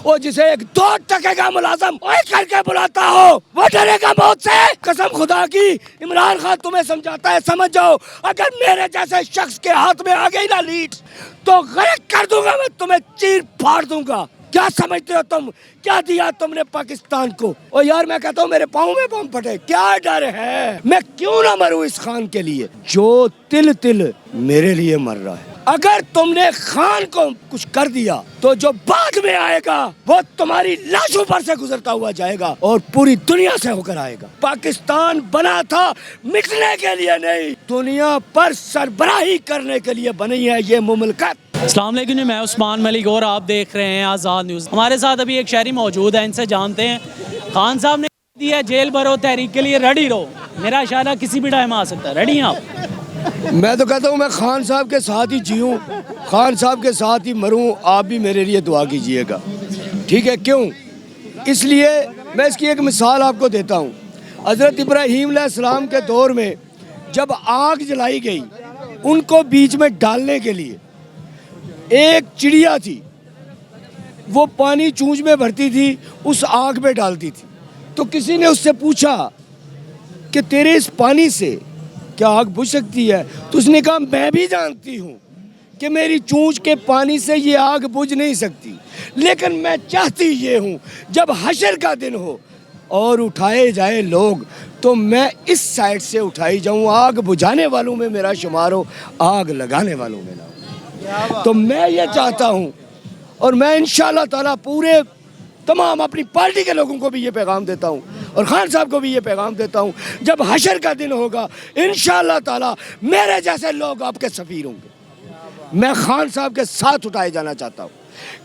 وہ جسے ایک 2% کا ملازم اوئے کر کے بلاتا ہو وہ ڈرے گا موت سے. قسم خدا کی عمران خان تمہیں سمجھاتا ہے, سمجھ جاؤ اگر میرے جیسے شخص کے ہاتھ میں آ گئی نا لیڈ تو غرق کر دوں گا میں تمہیں, چیر پھاڑ دوں گا. کیا سمجھتے ہو تم, کیا دیا تم نے پاکستان کو؟ اور یار میں کہتا ہوں میرے پاؤں میں بم پھٹے, کیا ڈر ہے, میں کیوں نہ مروں اس خان کے لیے جو تل تل میرے لیے مر رہا ہے. اگر تم نے خان کو کچھ کر دیا تو جو بعد میں آئے گا وہ تمہاری لاشوں پر سے گزرتا ہوا جائے گا اور پوری دنیا سے ہو کر آئے گا. پاکستان بنا تھا مٹنے کے لیے نہیں, دنیا پر سربراہی کرنے کے لیے بنی ہے یہ مملکت. السلام علیکم, میں عثمان ملک اور آپ دیکھ رہے ہیں آزاد نیوز. ہمارے ساتھ ابھی ایک شہری موجود ہے, ان سے جانتے ہیں. خان صاحب نے دیا جیل بھرو, تحریک کے لیے ریڈی رہو. میرا اشارہ کسی بھی ٹائم آ سکتا ہے, ریڈی ہیں آپ؟ میں تو کہتا ہوں میں خان صاحب کے ساتھ ہی جیوں, خان صاحب کے ساتھ ہی مروں. آپ بھی میرے لیے دعا کیجئے گا, ٹھیک ہے؟ کیوں؟ اس لیے میں اس کی ایک مثال آپ کو دیتا ہوں. حضرت ابراہیم علیہ السلام کے دور میں جب آگ جلائی گئی ان کو بیچ میں ڈالنے کے لیے ایک چڑیا تھی, وہ پانی چونچ میں بھرتی تھی, اس آگ میں ڈالتی تھی. تو کسی نے اس سے پوچھا کہ تیرے اس پانی سے کیا آگ بجھ سکتی ہے؟ تو اس نے کہا میں بھی جانتی ہوں کہ میری چونچ کے پانی سے یہ آگ بجھ نہیں سکتی, لیکن میں چاہتی یہ ہوں جب حشر کا دن ہو اور اٹھائے جائے لوگ تو میں اس سائڈ سے اٹھائی جاؤں, آگ بجھانے والوں میں میرا شمار ہو, آگ لگانے والوں میں نہ ہو. تو میں یہ چاہتا ہوں اور میں انشاءاللہ تعالیٰ پورے تمام اپنی پارٹی کے لوگوں کو بھی یہ پیغام دیتا ہوں اور خان صاحب کو بھی یہ پیغام دیتا ہوں, جب حشر کا دن ہوگا انشاءاللہ تعالیٰ میرے جیسے لوگ آپ کے سفیر ہوں گے. میں خان صاحب کے ساتھ اٹھائے جانا چاہتا ہوں.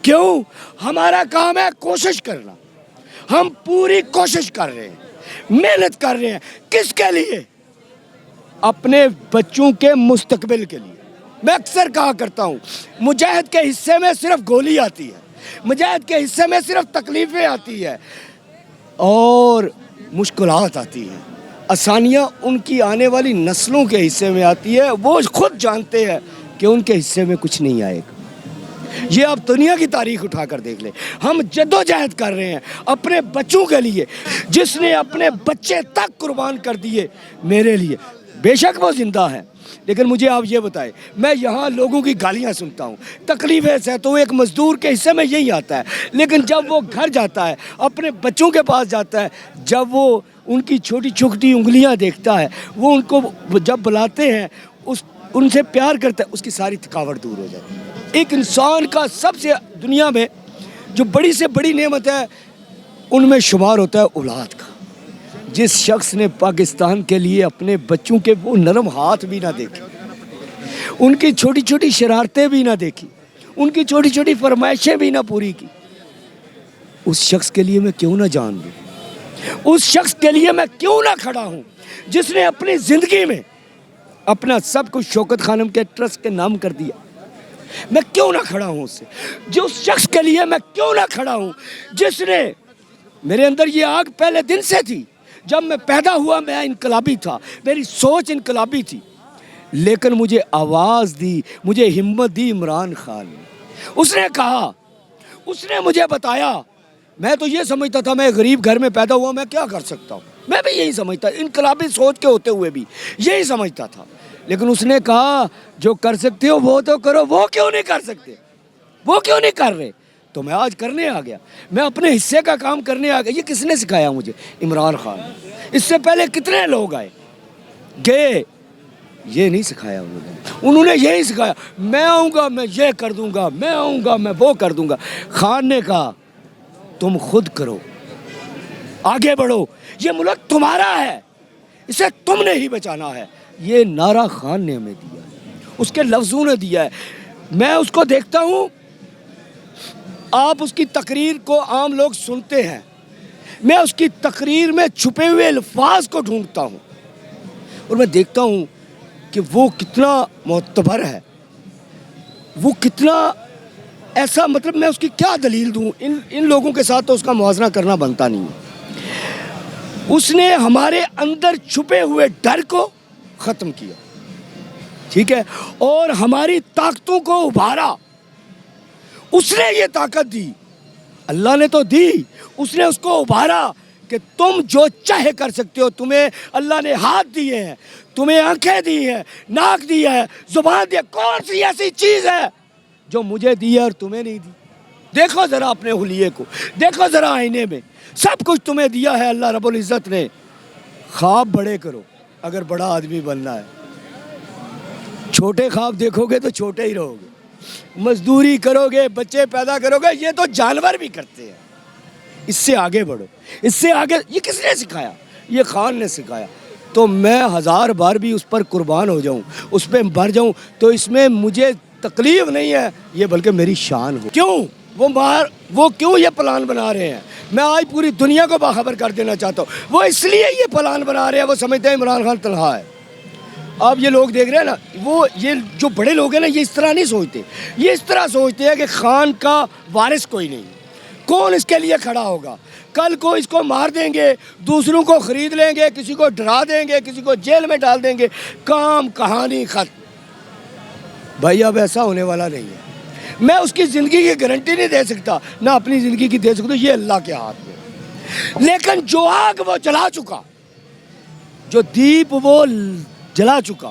کیوں؟ ہمارا کام ہے کوشش کرنا, ہم پوری کوشش کر رہے ہیں, محنت کر رہے ہیں. کس کے لیے؟ اپنے بچوں کے مستقبل کے لیے. میں اکثر کہا کرتا ہوں مجاہد کے حصے میں صرف گولی آتی ہے, مجاہد کے حصے میں صرف تکلیفیں آتی ہے اور مشکلات آتی ہیں. آسانیاں ان کی آنے والی نسلوں کے حصے میں آتی ہے, وہ خود جانتے ہیں کہ ان کے حصے میں کچھ نہیں آئے گا. یہ آپ دنیا کی تاریخ اٹھا کر دیکھ لیں, ہم جدوجہد کر رہے ہیں اپنے بچوں کے لیے. جس نے اپنے بچے تک قربان کر دیے میرے لیے, بے شک وہ زندہ ہے, لیکن مجھے آپ یہ بتائیں, میں یہاں لوگوں کی گالیاں سنتا ہوں, تکلیفیں سے تو ایک مزدور کے حصے میں یہی آتا ہے, لیکن جب وہ گھر جاتا ہے اپنے بچوں کے پاس جاتا ہے, جب وہ ان کی چھوٹی چھوٹی انگلیاں دیکھتا ہے, وہ ان کو جب بلاتے ہیں ان سے پیار کرتا ہے, اس کی ساری تھکاوٹ دور ہو جاتی ہے. ایک انسان کا سب سے دنیا میں جو بڑی سے بڑی نعمت ہے ان میں شمار ہوتا ہے اولاد کا. جس شخص نے پاکستان کے لیے اپنے بچوں کے وہ نرم ہاتھ بھی نہ دیکھے, ان کی چھوٹی چھوٹی شرارتیں بھی نہ دیکھی, ان کی چھوٹی چھوٹی فرمائشیں بھی نہ پوری کی, اس شخص کے لیے میں کیوں نہ جان دوں, اس شخص کے لیے میں کیوں نہ کھڑا ہوں جس نے اپنی زندگی میں اپنا سب کچھ شوکت خانم کے ٹرسٹ کے نام کر دیا. میں کیوں نہ کھڑا ہوں اس سے, جو اس شخص کے لیے میں کیوں نہ کھڑا ہوں جس نے, میرے اندر یہ آگ پہلے دن سے تھی, جب میں پیدا ہوا میں انقلابی تھا, میری سوچ انقلابی تھی, لیکن مجھے آواز دی, مجھے ہمت دی عمران خان نے. اس نے کہا, اس نے مجھے بتایا. میں تو یہ سمجھتا تھا میں غریب گھر میں پیدا ہوا, میں کیا کر سکتا ہوں, میں بھی یہی سمجھتا, انقلابی سوچ کے ہوتے ہوئے بھی یہی سمجھتا تھا. لیکن اس نے کہا جو کر سکتے ہو وہ تو کرو, وہ کیوں نہیں کر سکتے, وہ کیوں نہیں کر رہے؟ تو میں آج کرنے آ گیا, میں اپنے حصے کا کام کرنے آ گیا. یہ کس نے سکھایا مجھے؟ عمران خان. اس سے پہلے کتنے لوگ آئے گئے, یہ نہیں سکھایا انہوں نے یہی سکھایا میں آؤں گا میں یہ کر دوں گا, میں آؤں گا میں وہ کر دوں گا. خان نے کہا تم خود کرو, آگے بڑھو, یہ ملک تمہارا ہے, اسے تم نے ہی بچانا ہے. یہ نعرہ خان نے ہمیں دیا, اس کے لفظوں نے دیا ہے. میں اس کو دیکھتا ہوں, آپ اس کی تقریر کو عام لوگ سنتے ہیں, میں اس کی تقریر میں چھپے ہوئے الفاظ کو ڈھونڈتا ہوں اور میں دیکھتا ہوں کہ وہ کتنا معتبر ہے, وہ کتنا ایسا, مطلب میں اس کی کیا دلیل دوں, ان لوگوں کے ساتھ تو اس کا موازنہ کرنا بنتا نہیں ہے. اس نے ہمارے اندر چھپے ہوئے ڈر کو ختم کیا, ٹھیک ہے, اور ہماری طاقتوں کو ابھارا. اس نے یہ طاقت دی اللہ نے تو دی, اس نے اس کو ابھارا کہ تم جو چاہے کر سکتے ہو. تمہیں اللہ نے ہاتھ دیے ہیں, تمہیں آنکھیں دی ہیں, ناک دی ہے, زبان دی ہے. کون سی ایسی چیز ہے جو مجھے دی ہے اور تمہیں نہیں دی؟ دیکھو ذرا اپنے حلیے کو, دیکھو ذرا آئینے میں, سب کچھ تمہیں دیا ہے اللہ رب العزت نے. خواب بڑے کرو اگر بڑا آدمی بننا ہے, چھوٹے خواب دیکھو گے تو چھوٹے ہی رہو گے. مزدوری کرو گے, بچے پیدا کرو گے, یہ تو جانور بھی کرتے ہیں. اس سے آگے بڑھو, اس سے آگے. یہ کس نے سکھایا؟ یہ خان نے سکھایا. تو میں 1000 بار بھی اس پر قربان ہو جاؤں, اس پہ مر جاؤں, تو اس میں مجھے تکلیف نہیں ہے, یہ بلکہ میری شان ہو. کیوں وہ کیوں یہ پلان بنا رہے ہیں؟ میں آج پوری دنیا کو باخبر کر دینا چاہتا ہوں. وہ اس لیے یہ پلان بنا رہے ہیں, وہ سمجھتے ہیں عمران خان تنہا ہے. آپ یہ لوگ دیکھ رہے ہیں نا, یہ جو بڑے لوگ ہیں نا, یہ اس طرح نہیں سوچتے. یہ اس طرح سوچتے ہیں کہ خان کا وارث کوئی نہیں, کون اس کے لیے کھڑا ہوگا. کل کو اس کو مار دیں گے, دوسروں کو خرید لیں گے, کسی کو ڈرا دیں گے, کسی کو جیل میں ڈال دیں گے, کام کہانی ختم. بھائی اب ایسا ہونے والا نہیں ہے. میں اس کی زندگی کی گارنٹی نہیں دے سکتا, نہ اپنی زندگی کی دے سکتا, یہ اللہ کے ہاتھ میں. لیکن جو آگ وہ جلا چکا, جو دیپ وہ جلا چکا,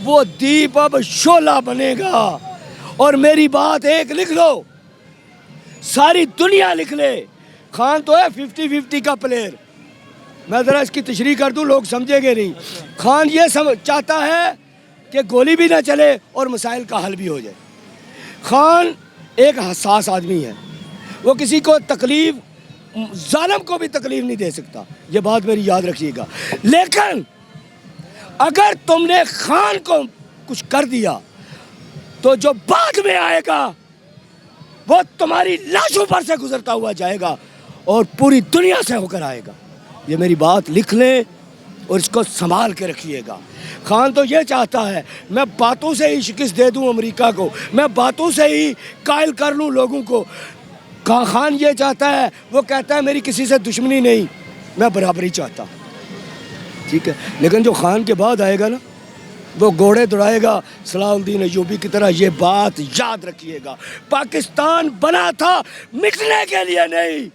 وہ دیپ اب شعلہ بنے گا. اور میری بات ایک لکھ لو, ساری دنیا لکھ لے, خان تو ہے 50-50 کا پلیئر. میں ذرا اس کی تشریح کر دوں, لوگ سمجھیں گے نہیں. خان یہ چاہتا ہے کہ گولی بھی نہ چلے اور مسائل کا حل بھی ہو جائے. خان ایک حساس آدمی ہے, وہ کسی کو تکلیف, ظالم کو بھی تکلیف نہیں دے سکتا. یہ بات میری یاد رکھیے گا. لیکن اگر تم نے خان کو کچھ کر دیا تو جو بعد میں آئے گا وہ تمہاری لاشوں پر سے گزرتا ہوا جائے گا اور پوری دنیا سے ہو کر آئے گا. یہ میری بات لکھ لیں اور اس کو سنبھال کے رکھیے گا. خان تو یہ چاہتا ہے میں باتوں سے ہی شکست دے دوں امریکہ کو, میں باتوں سے ہی قائل کر لوں لوگوں کو. خان یہ چاہتا ہے, وہ کہتا ہے میری کسی سے دشمنی نہیں, میں برابری چاہتا. ٹھیک ہے, لیکن جو خان کے بعد آئے گا نا, وہ گھوڑے دوڑائے گا صلاح الدین ایوبی کی طرح. یہ بات یاد رکھیے گا, پاکستان بنا تھا مٹنے کے لیے نہیں,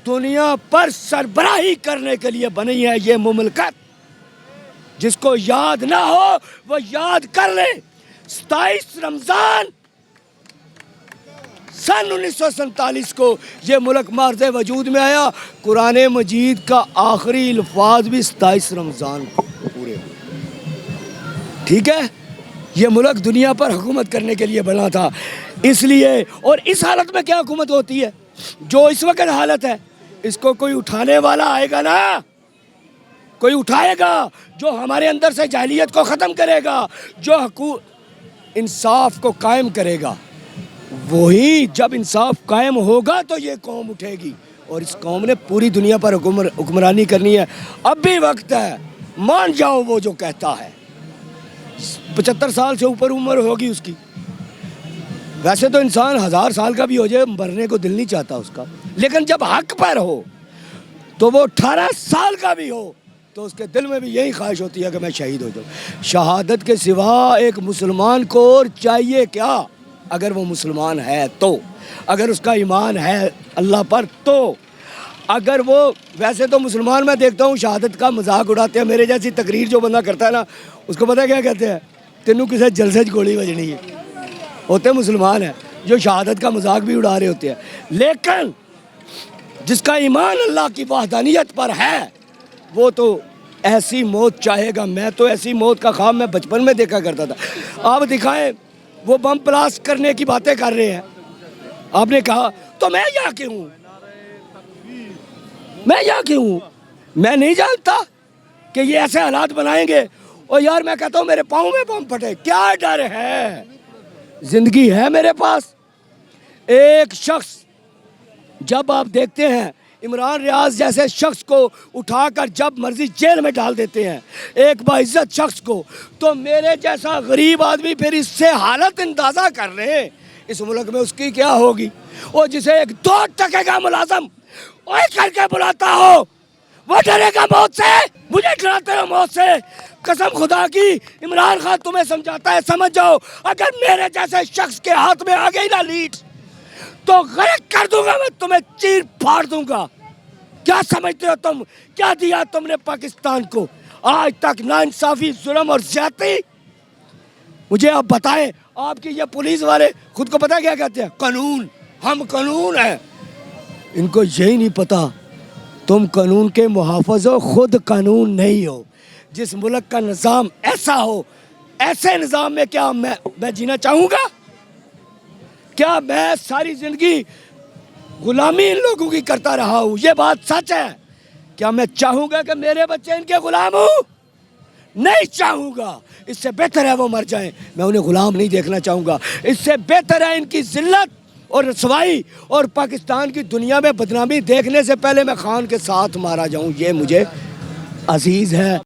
دنیا پر سربراہی کرنے کے لیے بنی ہے یہ مملکت. جس کو یاد نہ ہو وہ یاد کر لے. 27 رمضان سن 1947 کو یہ ملک مارز وجود میں آیا. قرآن مجید کا آخری الفاظ بھی 27 رمضان پورے ہوئے. ٹھیک ہے, یہ ملک دنیا پر حکومت کرنے کے لیے بنا تھا. اس لیے, اور اس حالت میں کیا حکومت ہوتی ہے جو اس وقت حالت ہے, اس کو کوئی اٹھانے والا آئے گا نا, کوئی اٹھائے گا جو ہمارے اندر سے جاہلیت کو ختم کرے گا, جو انصاف کو قائم کرے گا. وہی جب انصاف قائم ہوگا تو یہ قوم اٹھے گی, اور اس قوم نے پوری دنیا پر حکمرانی کرنی ہے. اب بھی وقت ہے, مان جاؤ وہ جو کہتا ہے. 75 سال سے اوپر عمر ہوگی اس کی. ویسے تو انسان 1000 سال کا بھی ہو جائے, مرنے کو دل نہیں چاہتا اس کا, لیکن جب حق پر ہو تو وہ 18 سال کا بھی ہو تو اس کے دل میں بھی یہی خواہش ہوتی ہے کہ میں شہید ہو جاؤں. شہادت کے سوا ایک مسلمان کو اور چاہیے کیا؟ اگر وہ مسلمان ہے تو, اگر اس کا ایمان ہے اللہ پر تو. اگر وہ, ویسے تو مسلمان میں دیکھتا ہوں شہادت کا مذاق اڑاتے ہیں. میرے جیسی تقریر جو بندہ کرتا ہے نا, اس کو پتہ کیا کہتے ہیں, تینوں کسی جلسے گولی بجنی ہے. ہوتے مسلمان ہیں جو شہادت کا مذاق بھی اڑا رہے ہوتے ہیں. لیکن جس کا ایمان اللہ کی وحدانیت پر ہے وہ تو ایسی موت چاہے گا. میں تو ایسی موت کا خواب میں بچپن میں دیکھا کرتا تھا. آپ دکھائیں, وہ بم بلاسٹ کرنے کی باتیں کر رہے ہیں, آپ نے کہا تو میں یہاں کیوں ہوں, میں یہاں کیوں ہوں, میں نہیں جانتا کہ یہ ایسے حالات بنائیں گے. اور یار میں کہتا ہوں میرے پاؤں میں بم پھٹے, کیا ڈر ہے, زندگی ہے میرے پاس. ایک شخص, جب آپ دیکھتے ہیں عمران ریاض جیسے شخص کو اٹھا کر جب مرضی جیل میں ڈال دیتے ہیں, ایک باعزت شخص کو, تو میرے جیسا غریب آدمی پھر اس سے حالت اندازہ کر رہے ہیں اس ملک میں اس کی کیا ہوگی. اور جسے ایک 2 ٹکے کا ملازم اوے کر کے بلاتا ہو, وہ ڈرے گا موت سے. مجھے ڈراتے ہو موت سے, قسم خدا کی. عمران خان تمہیں سمجھاتا ہے, سمجھ جاؤ اگر میرے جیسے شخص کے ہاتھ میں آ گئی نا لیڈ, تو غرق کر دوں گا میں تمہیں, چیر پھاڑ دوں گا. کیا سمجھتے ہو تم, کیا دیا تم نے پاکستان کو آج تک؟ ناانصافی, ظلم اور زیادتی. مجھے آپ بتائیں, آپ کی یہ پولیس والے خود کو پتہ کیا کہتے ہیں؟ قانون, ہم قانون ہیں. ان کو یہی نہیں پتا تم قانون کے محافظ ہو, خود قانون نہیں ہو. جس ملک کا نظام ایسا ہو, ایسے نظام میں کیا میں جینا چاہوں گا؟ کیا میں ساری زندگی غلامی ان لوگوں کی کرتا رہا ہوں؟ یہ بات سچ ہے. کیا میں چاہوں گا کہ میرے بچے ان کے غلام ہوں؟ نہیں چاہوں گا. اس سے بہتر ہے وہ مر جائیں, میں انہیں غلام نہیں دیکھنا چاہوں گا. اس سے بہتر ہے ان کی ذلت اور رسوائی اور پاکستان کی دنیا میں بدنامی دیکھنے سے پہلے میں خان کے ساتھ مارا جاؤں. یہ مجھے عزیز ہے.